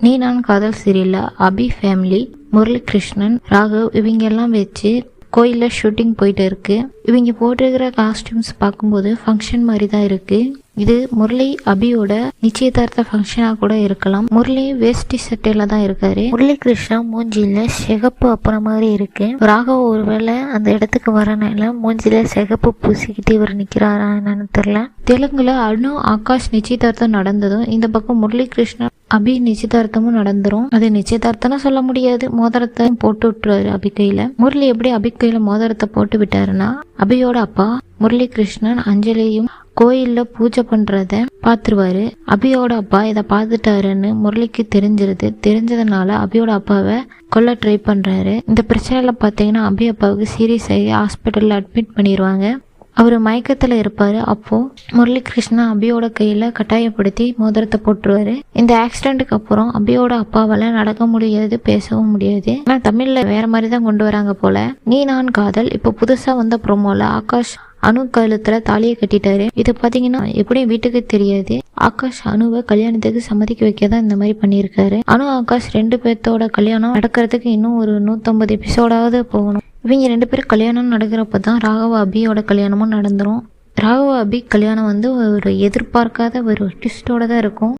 நீ நான் காதல் சீரியல்ல அபி ஃபேமிலி, முரளி கிருஷ்ணன், ராகவ் இவங்க எல்லாம் வச்சு கோயில்ல ஷூட்டிங் போயிட்டு இருக்கு. இவங்க போட்டிருக்கிற காஸ்டியூம்ஸ் பார்க்கும்போது ஃபங்க்ஷன் மாதிரி தான் இருக்கு. இது முரளி அபியோட நிச்சயதார்த்த ஃபங்க்ஷனா கூட இருக்கலாம். முரளி வேஷ்டி சட்டையில தான் இருக்காரு. முரளி கிருஷ்ணா மூஞ்சில சிகப்பு அப்புறம் மாதிரி இருக்கு. ராகவ் ஒருவேளை அந்த இடத்துக்கு வரனால மூஞ்சில சிகப்பு பூசிக்கிட்டு இவர் நிக்கிறாரா என்னன்னு தெரியல. தெலுங்குல அனு ஆகாஷ் நிச்சயதார்த்தம் நடந்ததும் இந்த பக்கம் முரளி கிருஷ்ணா அபி நிச்சயதார்த்தமும் நடந்துரும். அது நிச்சயதார்த்தம்னு சொல்ல முடியாது, மோதிரத்தை போட்டு விட்டுருவாரு அபி கையில. முரளி எப்படி அபி கையில மோதிரத்தை போட்டு விட்டாருன்னா, அபியோட அப்பா முரளி கிருஷ்ணன் அஞ்சலியும் கோயில்ல பூஜை பண்றத பாத்துருவாரு. அபியோட அப்பா இதை பார்த்துட்டாருன்னு முரளிக்கு தெரிஞ்சதுனால அபியோட அப்பாவை கொல்ல ட்ரை பண்றாரு. இந்த பிரச்சனையில பாத்தீங்கன்னா அபி அப்பாவுக்கு சீரியஸ் ஆகி ஹாஸ்பிட்டல்ல அட்மிட் பண்ணிடுவாங்க. அவர் மயக்கத்துல இருப்பாரு. அப்போ முரளி கிருஷ்ணா அபியோட கையில கட்டாயப்படுத்தி மோதிரத்தை போட்டுருவாரு. இந்த ஆக்சிடென்ட்டுக்கு அப்புறம் அபியோட அப்பாவால நடக்க முடியாது, பேசவும் முடியாது. ஆனா தமிழ்ல வேற மாதிரி தான் கொண்டு வராங்க போல. நீ நான் காதல் இப்போ புதுசா வந்த ப்ரோமோல ஆகாஷ் அனு கழுத்துல தாலியை கட்டிட்டாரு. இது பாத்தீங்கன்னா எப்படியும் வீட்டுக்கு தெரியாது. ஆகாஷ் அனுவை கல்யாணத்துக்கு சம்மதிக்க வைக்கதான் இந்த மாதிரி பண்ணியிருக்காரு. அனு ஆகாஷ் 2 பேர்த்தோட கல்யாணம் நடக்கிறதுக்கு இன்னும் ஒரு 150 எபிசோடாவது போகணும். இவங்க 2 பேரும் கல்யாணம் நடக்கிறப்பதான் ராகவ அபியோட கல்யாணமும் நடந்துரும். ராகவ அபி கல்யாணம் ஒரு எதிர்பார்க்காத ஒரு ட்விஸ்டோட தான் இருக்கும்.